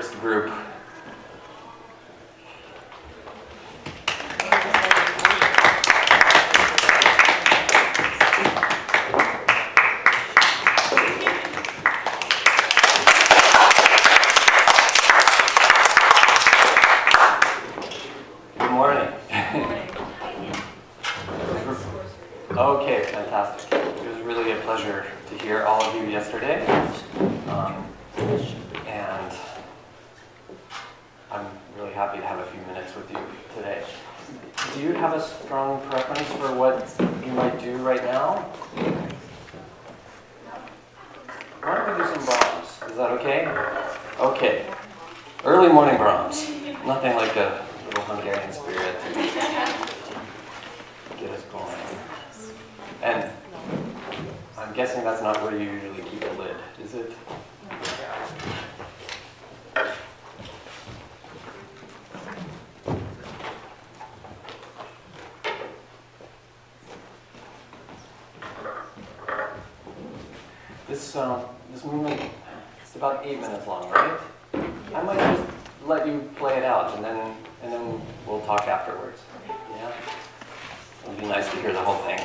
first group. Good morning. Okay, fantastic. It was really a pleasure to hear all of you yesterday. And I'm really happy to have a few minutes with you today. Do you have a strong preference for what you might do right now? Why don't we do some Brahms? Is that okay? Okay. Early morning Brahms. Nothing like a little Hungarian spirit to get us going. And I'm guessing that's not where you usually keep the lid, is it? This movement is about 8 minutes long, right? I might just let you play it out, and then we'll talk afterwards. Yeah, it'd be nice to hear the whole thing.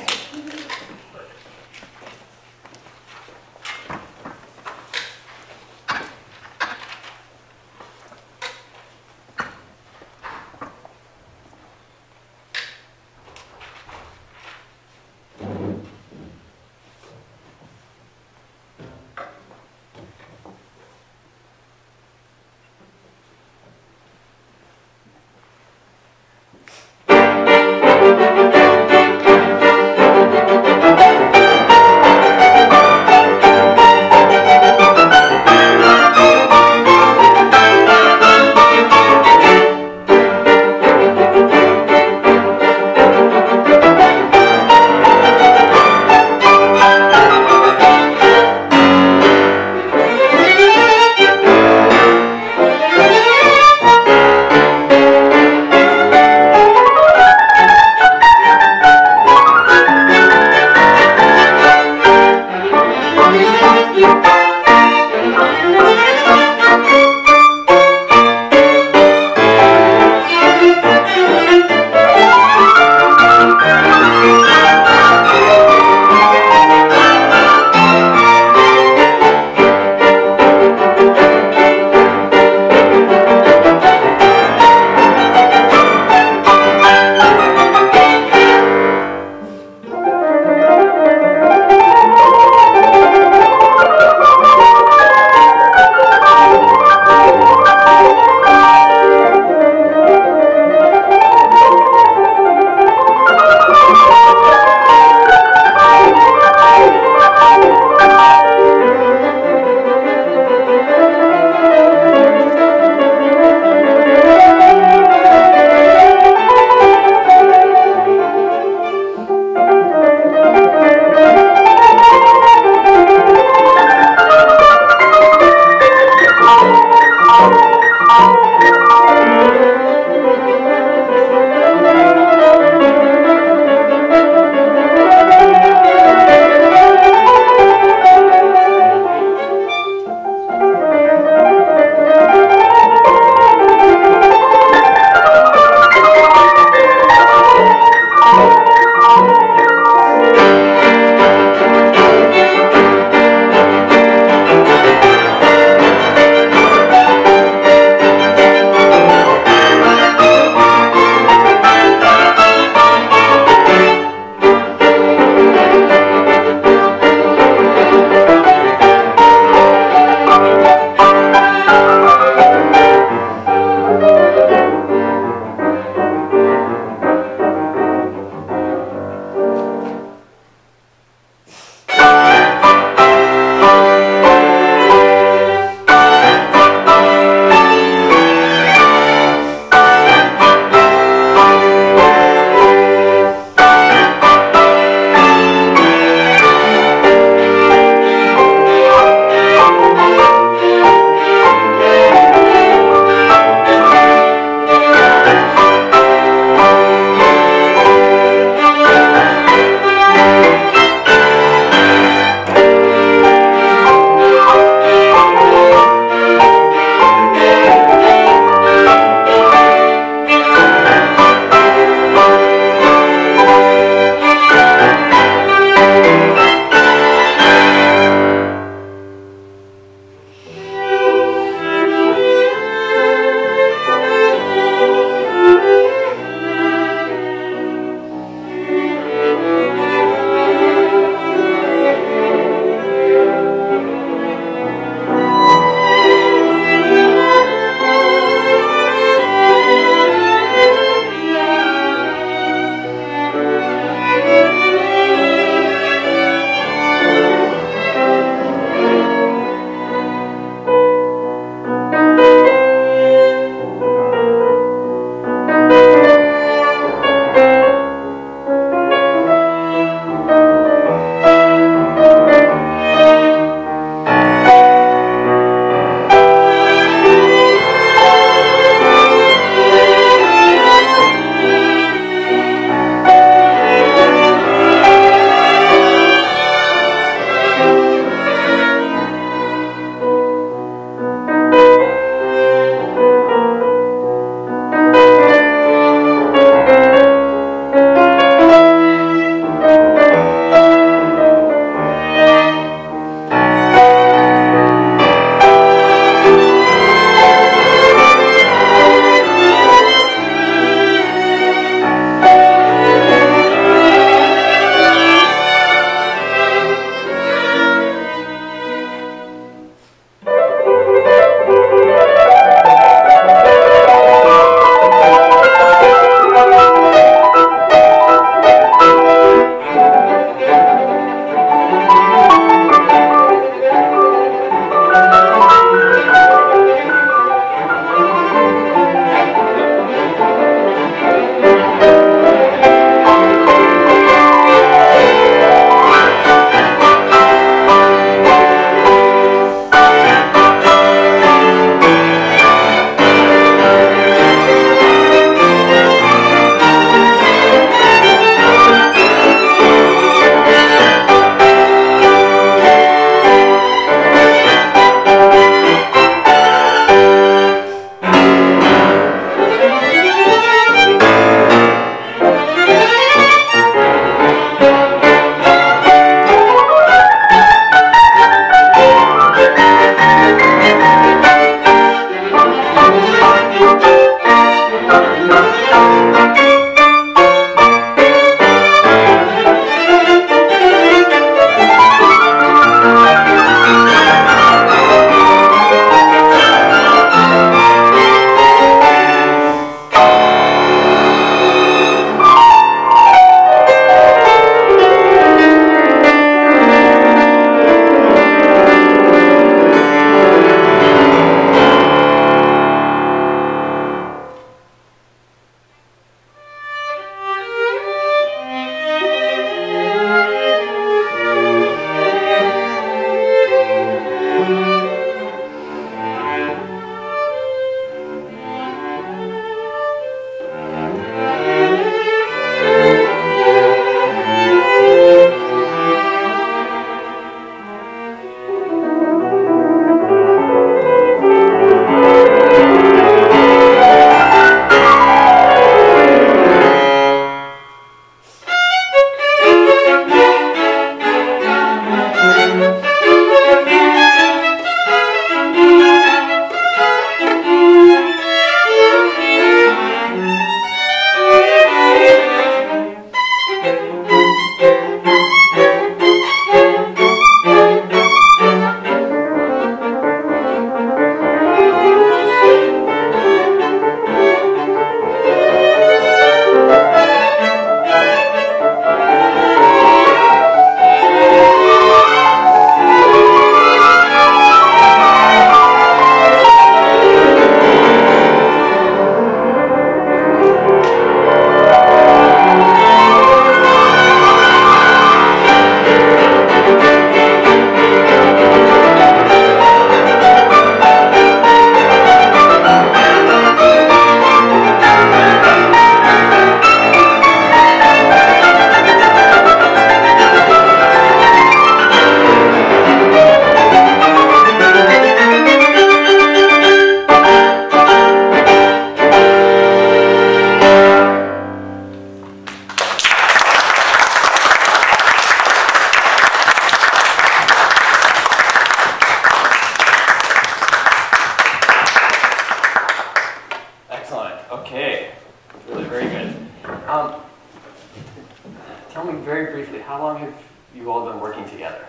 been working together?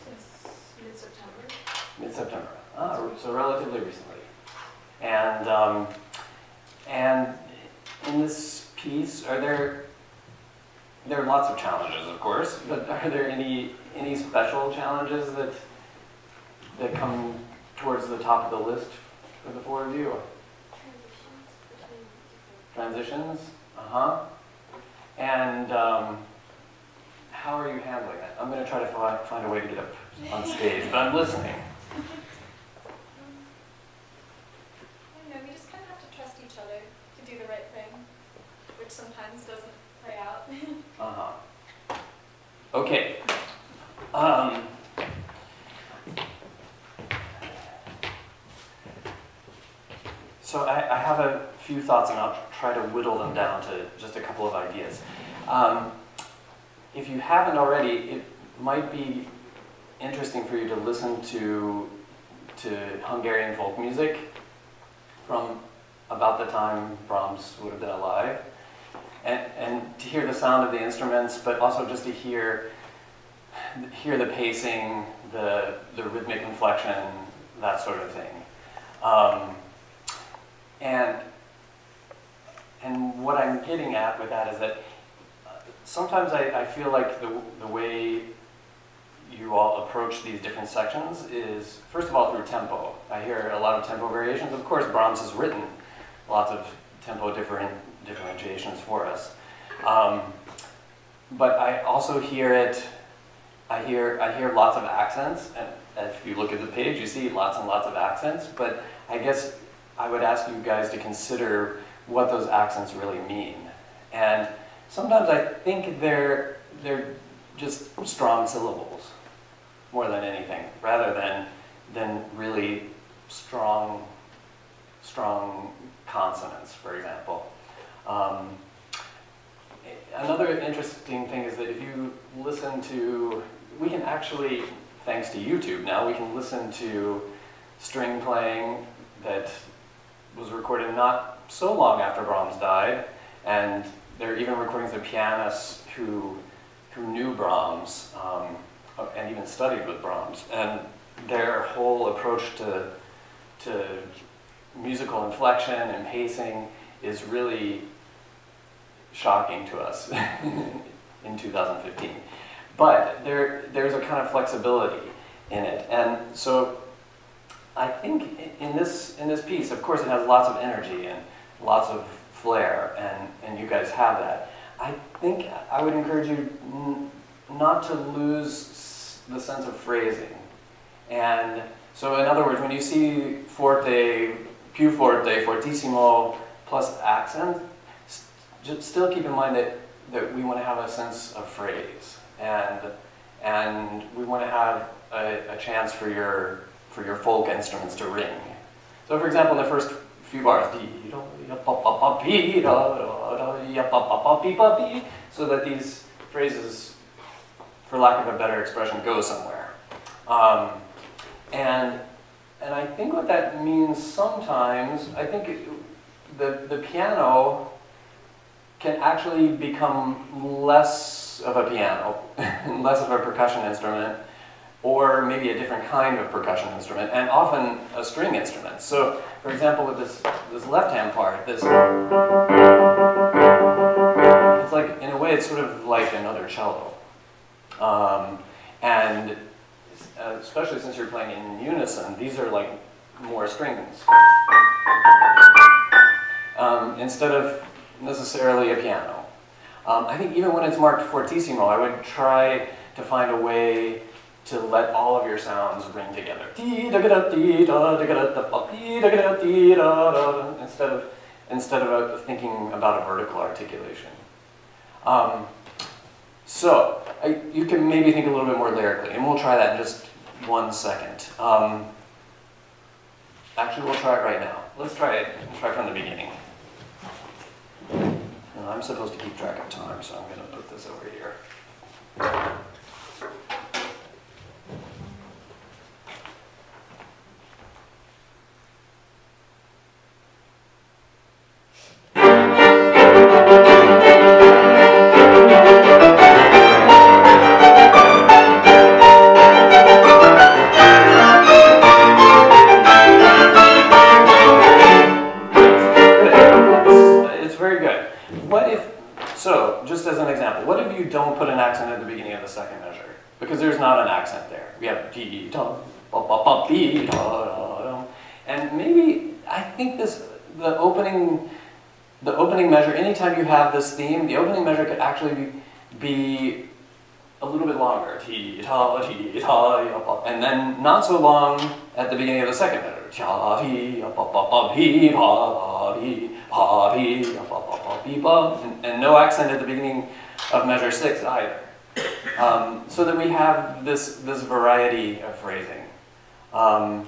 Since mid-September. Mid-September. So relatively recently. And in this piece, there are lots of challenges, of course, but are there any special challenges that come towards the top of the list for the four of you? Transitions? Uh-huh. And how are you handling it? I'm going to try to find a way to get up on stage, but I'm listening. I don't know, we just kind of have to trust each other to do the right thing, which sometimes doesn't play out. Uh-huh. Okay. So I have a few thoughts, and I'll try to whittle them down to just a couple of ideas. If you haven't already, it might be interesting for you to listen to Hungarian folk music from about the time Brahms would have been alive, and to hear the sound of the instruments, but also just to hear the pacing, the rhythmic inflection, that sort of thing. And what I'm getting at with that is that sometimes I feel like the way you all approach these different sections is, first of all, through tempo. I hear a lot of tempo variations. Of course, Brahms has written lots of tempo differentiations for us. But I also hear it, I hear lots of accents, and if you look at the page, you see lots and lots of accents, but I guess I would ask you guys to consider what those accents really mean. And sometimes I think they're just strong syllables more than anything, rather than really strong consonants, for example. Another interesting thing is that if you listen to, we can actually, thanks to YouTube now, we can listen to string playing that was recorded not so long after Brahms died, and there are even recordings of pianists who knew Brahms and even studied with Brahms, and their whole approach to musical inflection and pacing is really shocking to us in 2015. But there's a kind of flexibility in it, and so I think in this piece, of course, it has lots of energy and lots of flair, and you guys have that. I think I would encourage you not to lose the sense of phrasing. And so, in other words, when you see forte, più forte, fortissimo plus accent, just still keep in mind that we want to have a sense of phrase, and we want to have a chance for your folk instruments to ring. So, for example, in the first few bars, so that these phrases, for lack of a better expression, go somewhere. And I think what that means sometimes, I think the piano can actually become less of a piano, less of a percussion instrument, or maybe a different kind of percussion instrument, and often a string instrument. So, for example, with this left-hand part, it's like, in a way, it's sort of like another cello. And especially since you're playing in unison, these are like more strings, instead of necessarily a piano. I think even when it's marked fortissimo, I would try to find a way to let all of your sounds ring together, instead of thinking about a vertical articulation. So you can maybe think a little bit more lyrically, and we'll try that in just 1 second. Actually, we'll try it right now. Let's try it. We'll try from the beginning. I'm supposed to keep track of time, so I'm going to put this over here. second measure, because there's not an accent there. We have dee da, ba ba ba dee da da da. And maybe, I think the opening measure, anytime you have this theme, the opening measure could actually be a little bit longer. Tee ta, and then not so long at the beginning of the second measure. And no accent at the beginning of measure 6 either. So that we have this variety of phrasing. And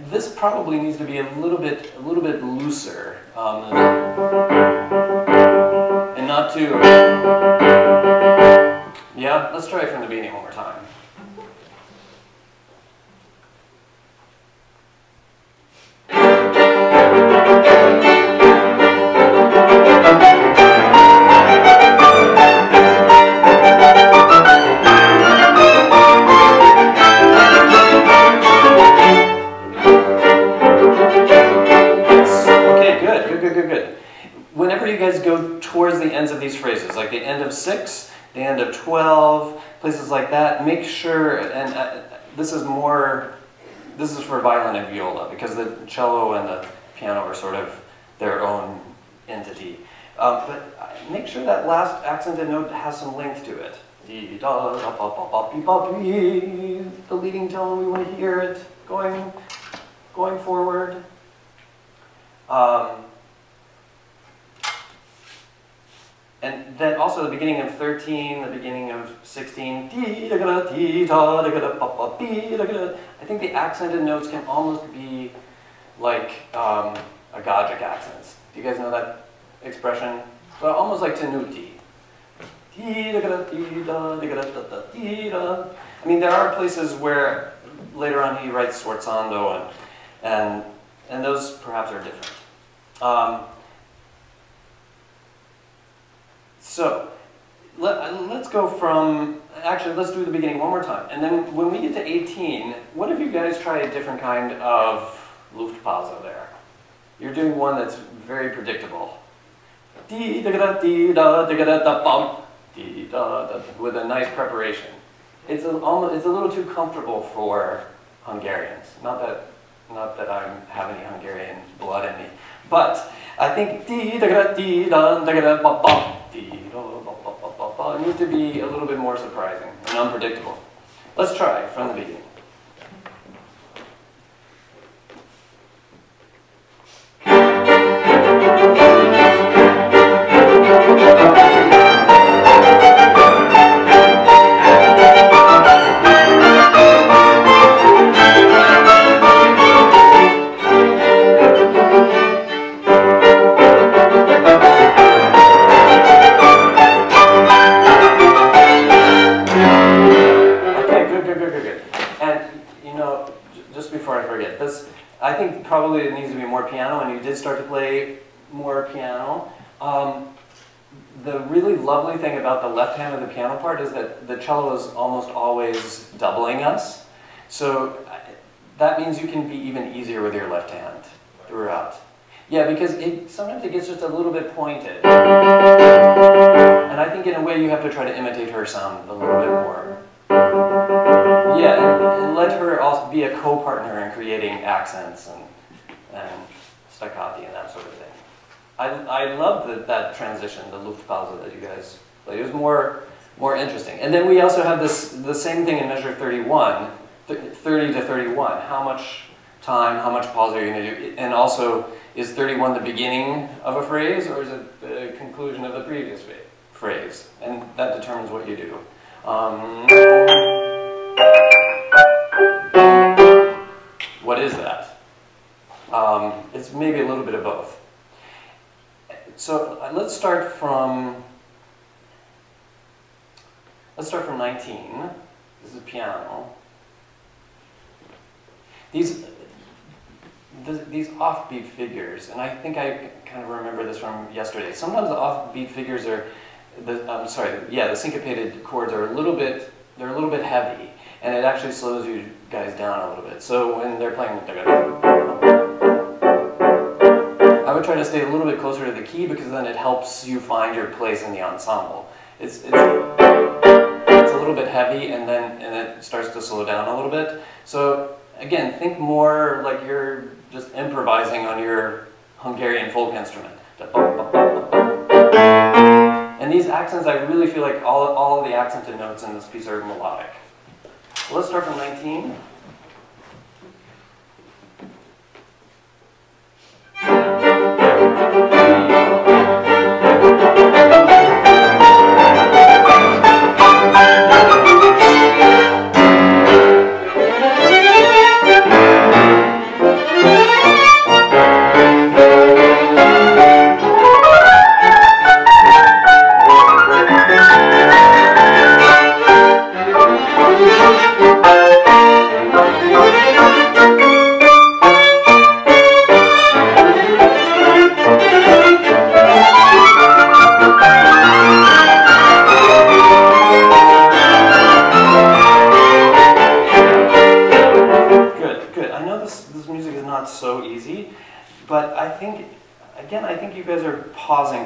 this probably needs to be a little bit looser, and not too. Yeah, let's try it from the beginning one more time. Good. Whenever you guys go towards the ends of these phrases, like the end of 6, the end of 12, places like that, make sure, and this is for violin and viola, because the cello and the piano are sort of their own entity. But make sure that last accented note has some length to it. The leading tone, we want to hear it going forward. And then also the beginning of 13, the beginning of 16, I think the accented notes can almost be like agogic accents. Do you guys know that expression? So almost like tenuti. I mean, there are places where later on he writes sforzando, and those perhaps are different. So, let's go from, actually let's do the beginning one more time. And then when we get to 18, what if you guys try a different kind of Luftpause there? You're doing one that's very predictable. With a nice preparation. It's a little too comfortable for Hungarians. Not that I have any Hungarian blood in me. But I think it needs to be a little bit more surprising and unpredictable. Let's try from the beginning. I think probably it needs to be more piano, and you did start to play more piano. The really lovely thing about the left hand of the piano part is that the cello is almost always doubling us. So that means you can be even easier with your left hand throughout. Yeah, because sometimes it gets just a little bit pointed. And I think in a way you have to try to imitate her sound a little bit more. Yeah, and let her also be a co-partner in creating accents and staccati and that sort of thing. I love that transition, the Luftpause that you guys played. It was more interesting. And then we also have the same thing in measure 31, 30 to 31. How much time, how much pause are you going to do? And also, is 31 the beginning of a phrase, or is it the conclusion of the previous phrase? And that determines what you do. What is that? It's maybe a little bit of both. So let's start from 19. This is piano. These offbeat figures, and I think I kind of remember this from yesterday. Sometimes the offbeat figures are, the syncopated chords are a little bit heavy, and it actually slows you guys down a little bit. So when they're playing, I would try to stay a little bit closer to the key, because then it helps you find your place in the ensemble. It's a little little bit heavy and then it starts to slow down a little bit. So again, think more like you're just improvising on your Hungarian folk instrument. And these accents, I really feel like all of the accented notes in this piece are melodic. So let's start from 19.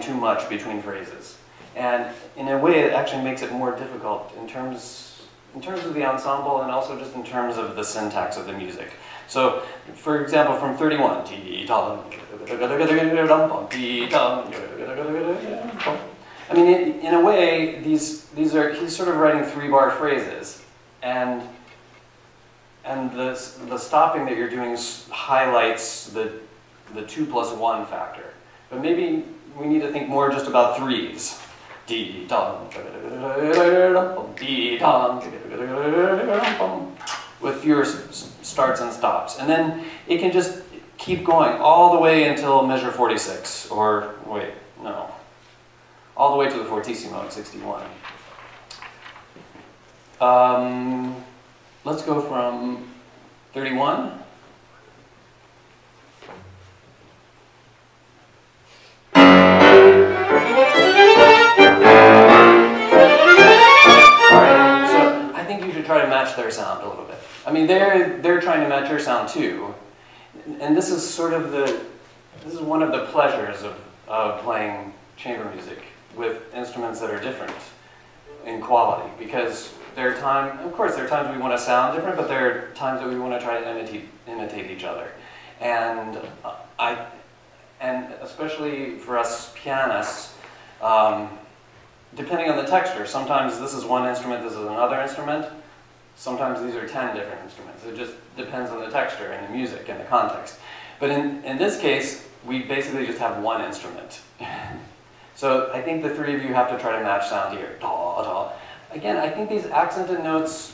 Too much between phrases, and in a way it actually makes it more difficult in terms of the ensemble and also just in terms of the syntax of the music. So for example, from 31, I mean in a way he's sort of writing 3-bar phrases, and the stopping that you're doing highlights the 2+1 factor, but maybe we need to think more just about threes. With fewer starts and stops. And then it can just keep going all the way until measure 46, or wait, no. All the way to the fortissimo at 61. Let's go from 31. Try to match their sound a little bit. I mean, they're trying to match your sound too, and this is sort of one of the pleasures of playing chamber music with instruments that are different in quality, because there are of course there are times we want to sound different, but there are times that we want to try to imitate each other, and especially for us pianists. Depending on the texture, sometimes this is one instrument, this is another instrument. Sometimes these are 10 different instruments. It just depends on the texture and the music and the context. But in this case, we basically just have one instrument. So I think the three of you have to try to match sound here. Again, I think these accented notes,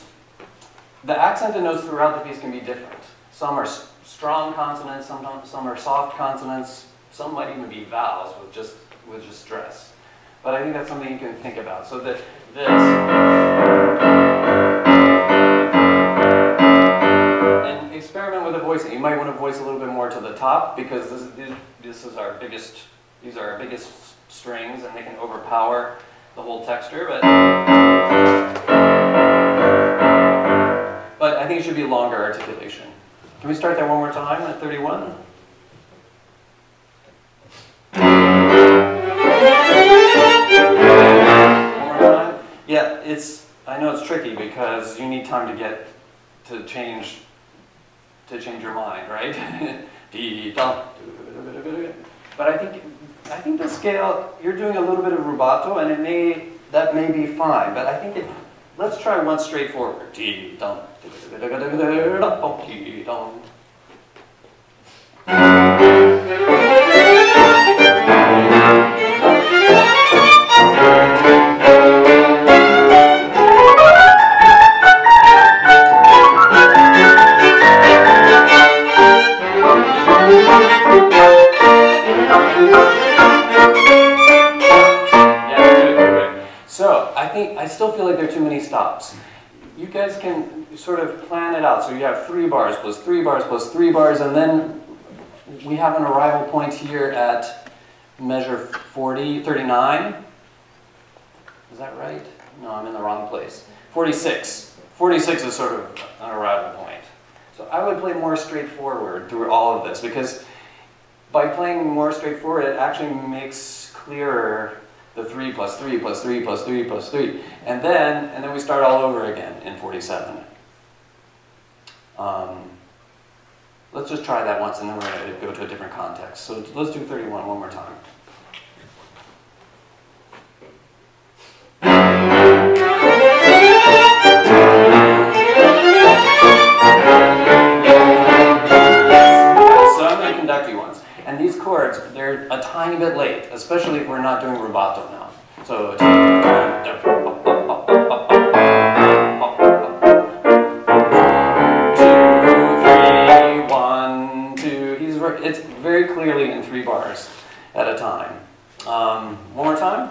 the accented notes throughout the piece can be different. Some are strong consonants, some are soft consonants, some might even be vowels with just stress. But I think that's something you can think about. So that this, and experiment with the voicing. You might want to voice a little bit more to the top, because these are our biggest strings, and they can overpower the whole texture. But I think it should be longer articulation. Can we start that one more time at 31? Yeah, I know it's tricky because you need time to change your mind, right? But I think the scale, you're doing a little bit of rubato, and that may be fine, but I think let's try one straightforward. I still feel like there are too many stops. You guys can sort of plan it out. So you have 3 bars plus 3 bars plus 3 bars, and then we have an arrival point here at measure 39. Is that right? No, I'm in the wrong place. 46. 46 is sort of an arrival point. So I would play more straightforward through all of this, because by playing more straightforward, it actually makes clearer the 3 plus 3 plus 3 plus 3 plus 3. And then we start all over again in 47. Let's just try that once, and then we're going to go to a different context. So let's do 31 one more time. So I'm going to conduct you once. And these chords, they're a tiny bit late, especially if we're not doing rubato now. So it's 2, 3, 1, 2. It's very clearly in 3 bars at a time. One more time.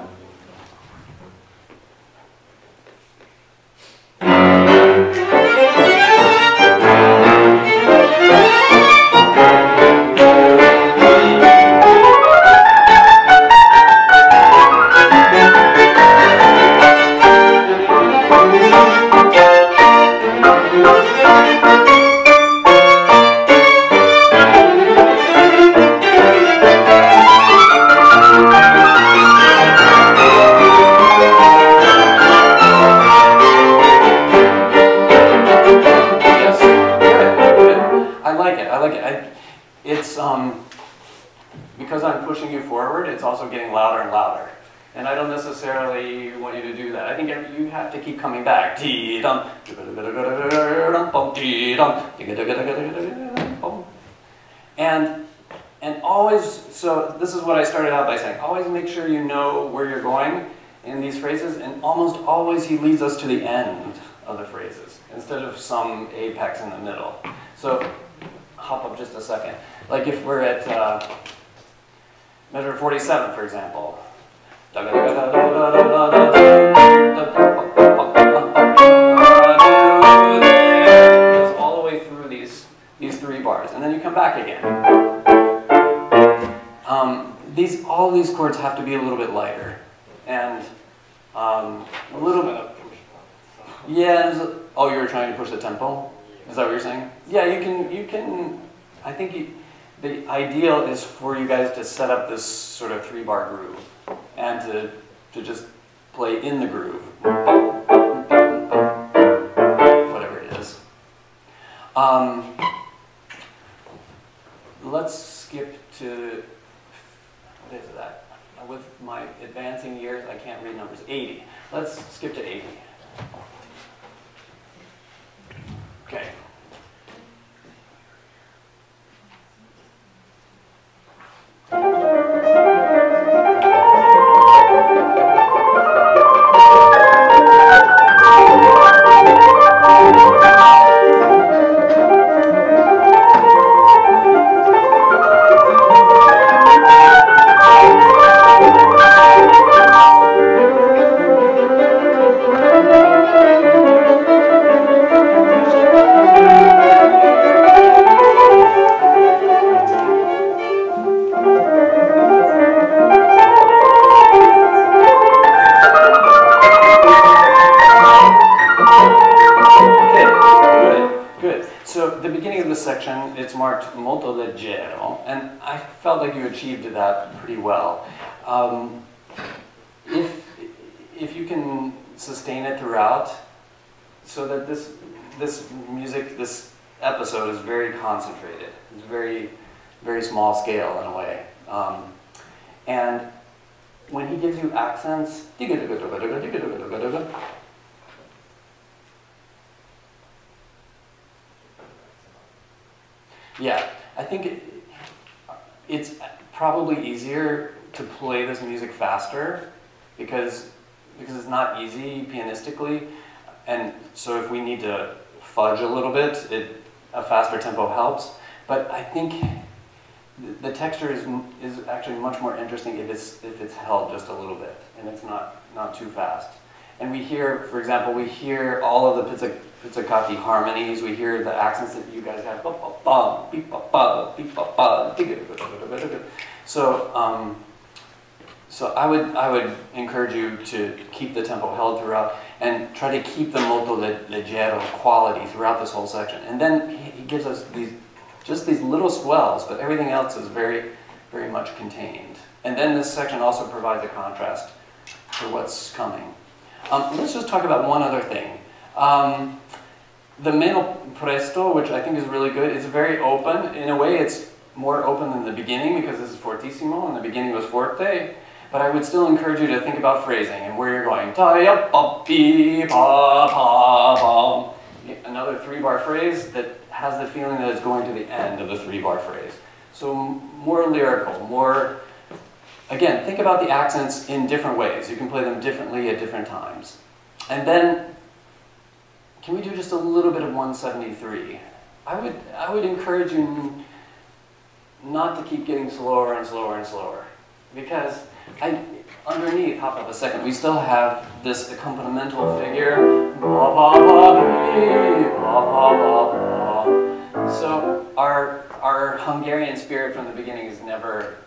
Because I'm pushing you forward, it's also getting louder and louder. And I don't necessarily want you to do that. I think you have to keep coming back. And always, so this is what I started out by saying, always make sure you know where you're going in these phrases, and almost always he leads us to the end of the phrases, instead of some apex in the middle. So hop up just a second. Like if we're at measure 47, for example. Goes all the way through these 3 bars, and then you come back again. All these chords have to be a little bit lighter, and a little bit. Yeah. Oh, you were trying to push the tempo. Is that what you're saying? Yeah, you can. I think the ideal is for you guys to set up this sort of 3-bar groove and to just play in the groove, whatever it is. Let's skip to, what is that? With my advancing years, I can't read numbers. 80. Let's skip to 80. Okay. It's marked molto leggero, and I felt like you achieved that pretty well. If you can sustain it throughout, so that this music, this episode is very concentrated. It's very, very small scale in a way. And when he gives you accents, yeah, I think it's probably easier to play this music faster because it's not easy pianistically, and so if we need to fudge a little bit, a faster tempo helps. But I think the texture is actually much more interesting if it's held just a little bit and it's not too fast. And we hear, for example, all of the pizzicati harmonies. We hear the accents that you guys have. So I would encourage you to keep the tempo held throughout and try to keep the molto leggero quality throughout this whole section. And then he gives us just these little swells, but everything else is very, very much contained. And then this section also provides a contrast what's coming. Let's just talk about one other thing. The meno presto, which I think is really good, is very open. In a way, it's more open than the beginning because this is fortissimo and the beginning was forte. But I would still encourage you to think about phrasing and where you're going. Another 3-bar phrase that has the feeling that it's going to the end of the 3-bar phrase. So more lyrical, more, again, think about the accents in different ways. You can play them differently at different times. And then, can we do just a little bit of 173? I would encourage you not to keep getting slower and slower and slower. Because underneath, hop up a second, we still have this accompanimental figure. So our Hungarian spirit from the beginning is never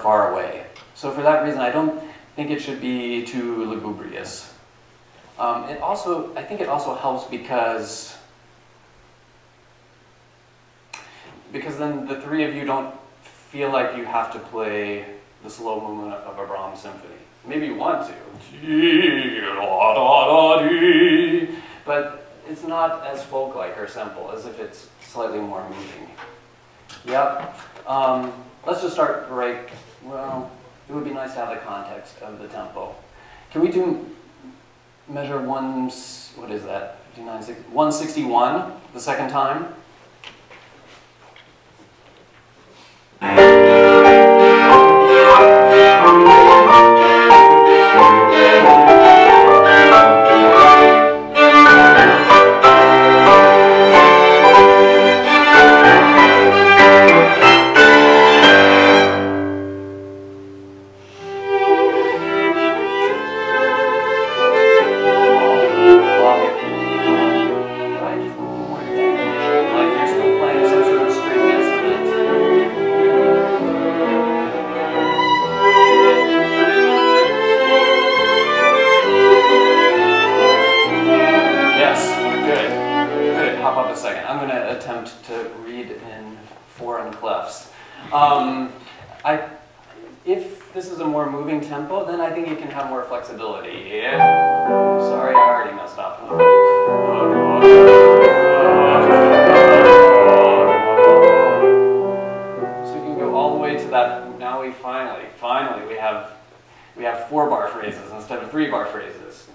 far away. So for that reason, I don't think it should be too lugubrious. I think it also helps because then the 3 of you don't feel like you have to play the slow movement of a Brahms symphony. Maybe you want to. But it's not as folk-like or simple as if it's slightly more moving. Yep. Let's just start right, well, it would be nice to have the context of the tempo. Can we do measure 161 the second time? If this is a more moving tempo, then I think you can have more flexibility. Yeah. Sorry, I already messed up. So you can go all the way to that. Now we finally we have 4-bar phrases instead of 3-bar phrases.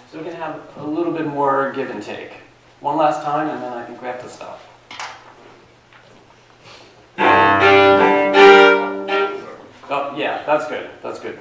So we can have a little bit more give and take. One last time, and then I think we have to stop. Oh, yeah, that's good. That's good.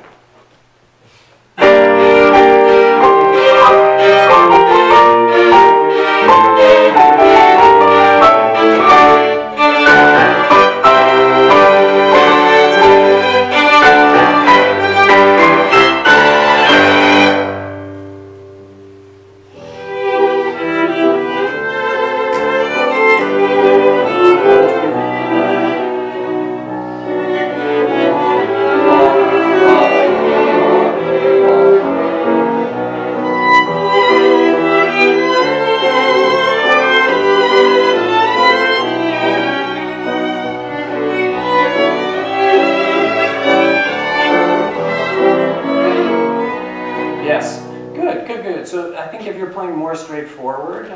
So I think if you're playing more straightforward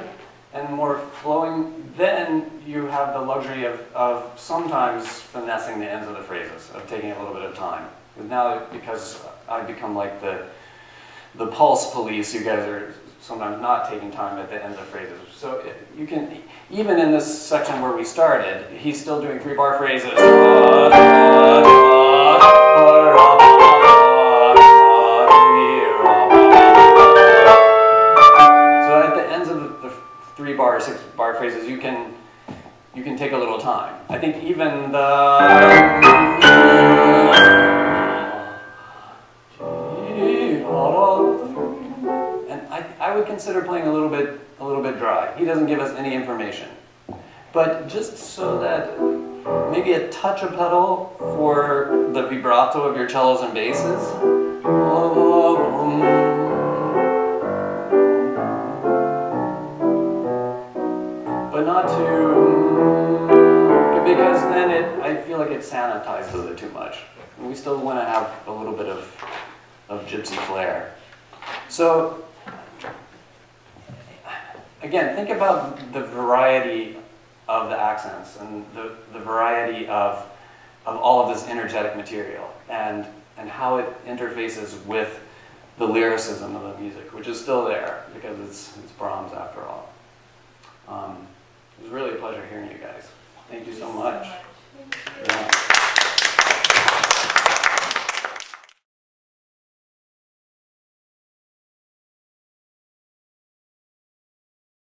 and more flowing, then you have the luxury of sometimes finessing the ends of the phrases, of taking a little bit of time. But now, because I've become like the pulse police, you guys are sometimes not taking time at the ends of phrases. So you can, even in this section where we started, he's still doing 3-bar phrases. Bar, 6-bar phrases, you can take a little time. I think even the and I would consider playing a little bit dry. He doesn't give us any information, but just so that maybe a touch of pedal for the vibrato of your cellos and basses. But not like it sanitizes it too much. And we still want to have a little bit of gypsy flair. So, again, think about the variety of the accents and the variety of all of this energetic material and how it interfaces with the lyricism of the music, which is still there because it's Brahms after all. It was really a pleasure hearing you guys. Thank you so much. Thank you. Yeah.